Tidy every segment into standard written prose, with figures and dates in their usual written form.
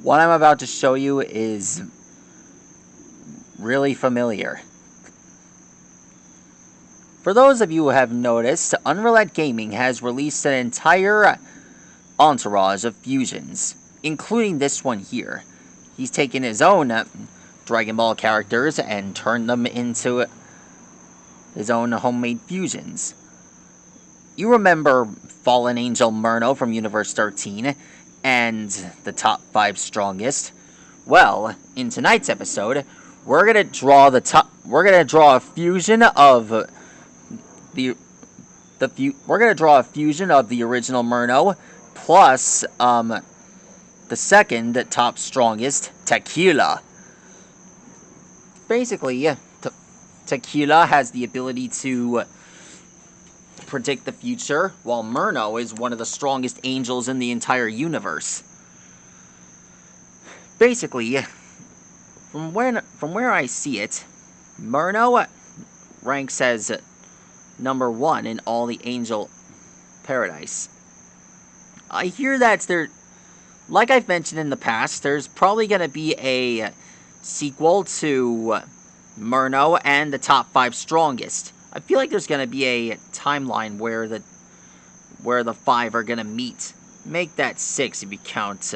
What I'm about to show you is really familiar. For those of you who have noticed, Unrealentgaming has released an entire entourage of fusions, including this one here. He's taken his own Dragon Ball characters and turned them into his own homemade fusions. You remember Fallen Angel Merno from Universe 13 and the top 5 strongest? Well, in tonight's episode, we're gonna draw a fusion of we're gonna draw a fusion of the original Merno plus the second top strongest, Tekira. Basically, Tekira has the ability to predict the future, while Merno is one of the strongest angels in the entire universe. Basically, from where I see it, Merno ranks as number 1 in all the angel paradise. I hear that like I've mentioned in the past, there's probably going to be a sequel to Merno and the top 5 strongest. I feel like there's going to be a timeline where the 5 are going to meet. Make that 6 if you count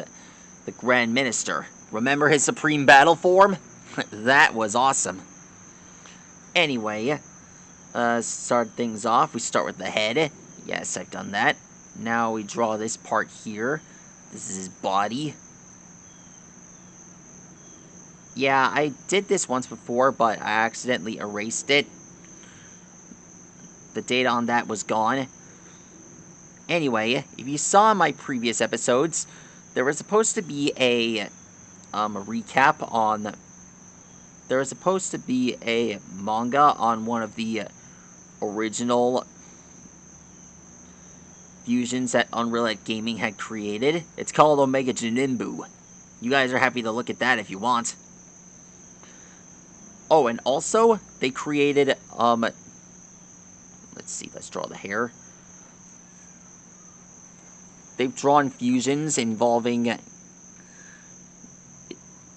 the Grand Minister. Remember his Supreme Battle form? That was awesome. Anyway, start things off. We start with the head. Yes, I've done that. Now we draw this part here. This is his body. Yeah, I did this once before, but I accidentally erased it. The data on that was gone. Anyway, if you saw in my previous episodes, there was supposed to be a recap on... There was supposed to be a manga on one of the original fusions that Unrealentgaming had created. It's called Omega Jinimbu. You guys are happy to look at that if you want. Oh, and also, they created, let's see, let's draw the hair. They've drawn fusions involving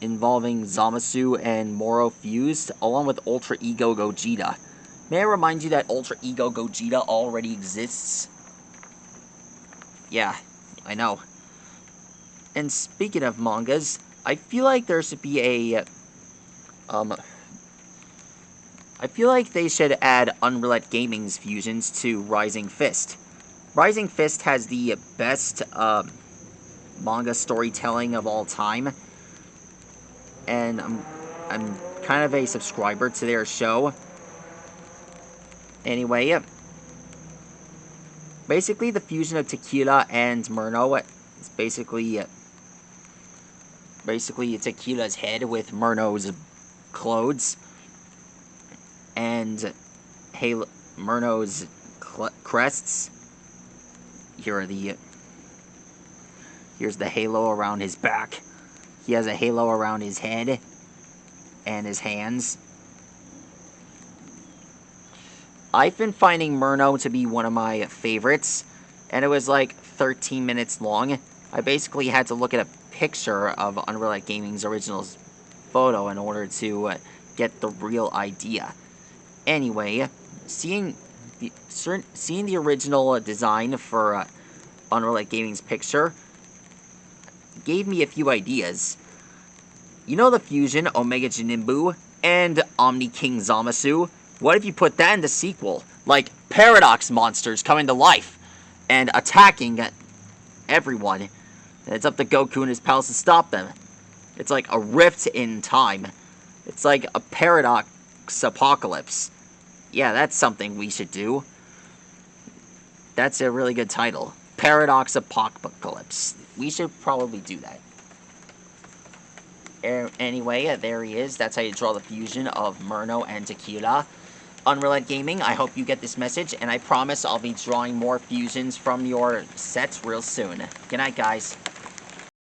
Zamasu and Moro fused, along with Ultra Ego Gogeta. May I remind you that Ultra Ego Gogeta already exists? Yeah, I know. And speaking of mangas, I feel like there should be a, I feel like they should add Unrealentgaming's fusions to Rising Fist. Rising Fist has the best, manga storytelling of all time. And I'm kind of a subscriber to their show. Anyway, basically the fusion of Tekira and Merno is basically Tekira's head with Merno's clothes. And Merno's crests. Here's the halo around his back. He has a halo around his head and his hands. I've been finding Merno to be one of my favorites, and it was like 13 minutes long. I basically had to look at a picture of Unrealentgaming's original photo in order to get the real idea. Anyway, seeing the original design for Unrealentgaming's picture gave me a few ideas. You know the fusion Omega Jinimbu and Omni King Zamasu? What if you put that in the sequel? Like paradox monsters coming to life and attacking everyone. And it's up to Goku and his pals to stop them. It's like a rift in time. It's like a paradox apocalypse. Yeah, that's something we should do. That's a really good title. Paradox Apocalypse. We should probably do that. Anyway, there he is. That's how you draw the fusion of Merno and Tekira. Unrealentgaming, I hope you get this message, and I promise I'll be drawing more fusions from your sets real soon. Good night, guys.